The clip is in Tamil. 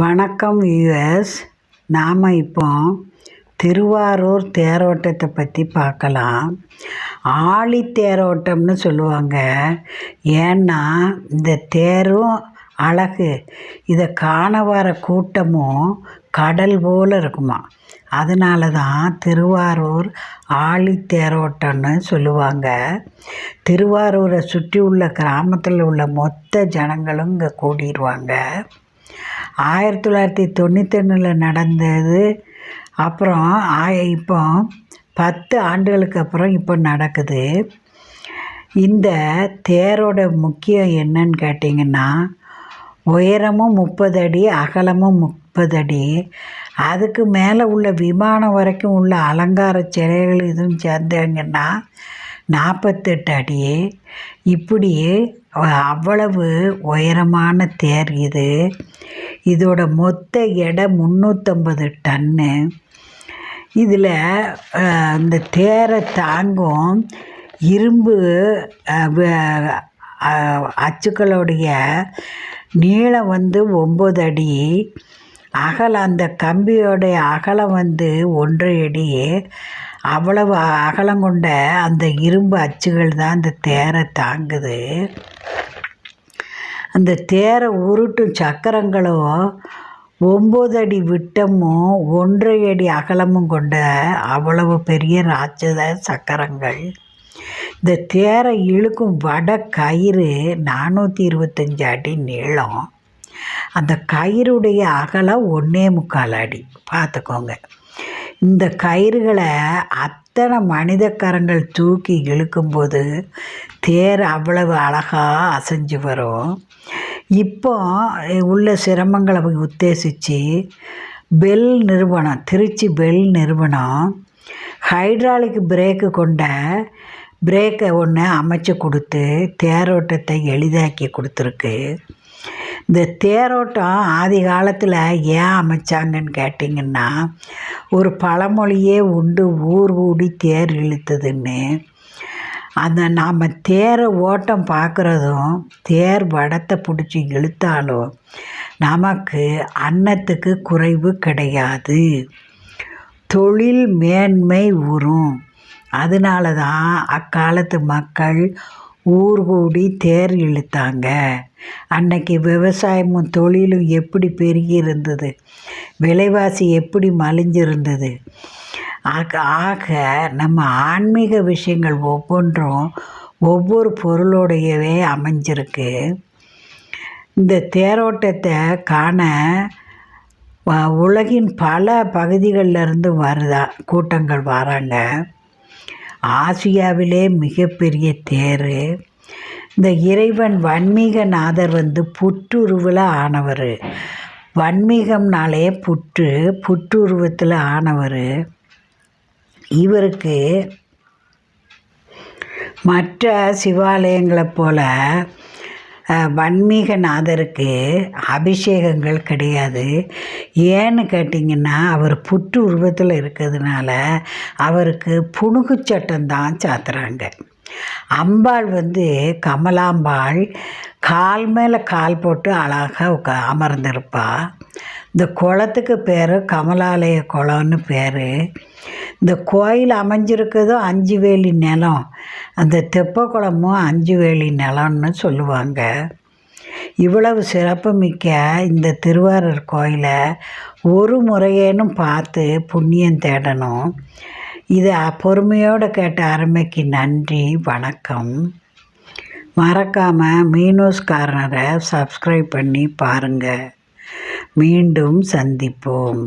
வணக்கம் வியூவர்ஸ். நாம் இப்போ திருவாரூர் தேரோட்டத்தை பற்றி பார்க்கலாம். ஆழி தேரோட்டம்னு சொல்லுவாங்க. ஏன்னா இந்த தேரும் அழகு, இதை காண வர கூட்டமும் கடல் போல் இருக்குமா. அதனால தான் திருவாரூர் ஆழி தேரோட்டம்னு சொல்லுவாங்க. திருவாரூரை சுற்றி உள்ள கிராமத்தில் உள்ள மொத்த ஜனங்களும் இங்கே கூடிடுவாங்க. 1991 நடந்தது. அப்புறம் இப்போ 10 ஆண்டுகளுக்கு அப்புறம் இப்போ நடக்குது. இந்த தேரோட முக்கியம் என்னன்னு கேட்டிங்கன்னா, உயரமும் 30 அடி, அகலமும் 30 அடி. அதுக்கு மேலே உள்ள விமானம் வரைக்கும் உள்ள அலங்கார சிலைகள் இதுவும் சேர்ந்தாங்கன்னா 48 அடி. இப்படி அவ்வளவு உயரமான தேர் இது. இதோட மொத்த எடை 350 டன்னு. இதில் இந்த தேரை தாங்கும் இரும்பு அச்சுக்களுடைய நீளம் 9 அடி, அகலம் அந்த கம்பியோடைய அகலம் 1.5 அடி. அவ்வளவு அகலம் கொண்ட அந்த இரும்பு அச்சுகள் தான் அந்த தேரை தாங்குது. அந்த தேரை உருட்டும் சக்கரங்களும் 9 அடி விட்டமும் 1.5 அடி அகலமும் கொண்ட அவ்வளவு பெரிய ராட்சத சக்கரங்கள். இந்த தேரை இழுக்கும் வட கயிறு 425 அடி நீளம். அந்த கயிறுடைய அகலம் 1.25 அடி. பார்த்துக்கோங்க. இந்த கயிறுகளை அத்தனை மனித கரங்கள் தூக்கி இழுக்கும்போது தேர் அவ்வளவு அழகாக அசைஞ்சு வரும். இப்போ உள்ள சிரமங்களை உத்தேசித்து பெல் நிறுவனம், திருச்சி பெல் நிறுவனம் ஹைட்ராலிக் பிரேக்கு கொண்ட பிரேக்கை ஒன்று அமைச்சு கொடுத்து தேரோட்டத்தை எளிதாக்கி கொடுத்துருக்கு. இந்த தேரோட்டம் ஆதி காலத்தில் ஏன் அமைச்சாங்கன்னு கேட்டிங்கன்னா, ஒரு பழமொழியே உண்டு, ஊர் கூடி தேர் இழுத்ததுன்னு. அந்த நாம் தேரை ஓட்டம் பார்க்குறதும் தேர் வடத்தை பிடிச்சி இழுத்தாலும் நமக்கு அன்னத்துக்கு குறைவு கிடையாது, தொழில் மேன்மை உறும். அதனால தான் அக்காலத்து மக்கள் ஊர் கூடி தேர் இழுத்தாங்க. அன்னைக்கு விவசாயமும் தொழிலும் எப்படி பெருகி இருந்தது, விலைவாசி எப்படி மலிஞ்சிருந்தது. ஆக நம்ம ஆன்மீக விஷயங்கள் ஒவ்வொன்றும் ஒவ்வொரு பொருளோடையவே அமைஞ்சிருக்கு. இந்த தேரோட்டத்தை காண உலகின் பல பகுதிகளிலிருந்து கூட்டங்கள் வராங்க. ஆசியாவிலே மிகப்பெரிய தேர். இந்த இறைவன் வன்மீகநாதர் புற்றுருவில் ஆனவர். வன்மீகம்னாலே புற்றுருவத்தில் ஆனவர். இவருக்கு மற்ற சிவாலயங்களை போல வன்மீகநாதருக்கு அபிஷேகங்கள் கிடையாது. ஏன்னு கேட்டிங்கன்னா, அவர் புற்று உருவத்தில் இருக்கிறதுனால அவருக்கு புணுகு சட்டம் தான் சாத்துறாங்க. அம்பாள் கமலாம்பாள் கால் மேலே கால் போட்டு அழகாக அமர்ந்திருப்பா. இந்த குளத்துக்கு பேர் கமலாலய குளம்னு பேர். இந்த கோயில் அமைஞ்சிருக்கிறதும் 5 வேலி நிலம். அந்த தெப்ப குளமும் 5 வேலி நிலம்னு சொல்லுவாங்க. இவ்வளவு சிறப்புமிக்க இந்த திருவாரூர் கோயிலை ஒரு முறையேனும் பார்த்து புண்ணியம் தேடணும். இதை பொறுமையோடு கேட்ட அருமைக்கு நன்றி, வணக்கம். மறக்காமல் மீனூஸ் கார்னரை சப்ஸ்கிரைப் பண்ணி பாருங்கள். மீண்டும் சந்திப்போம்.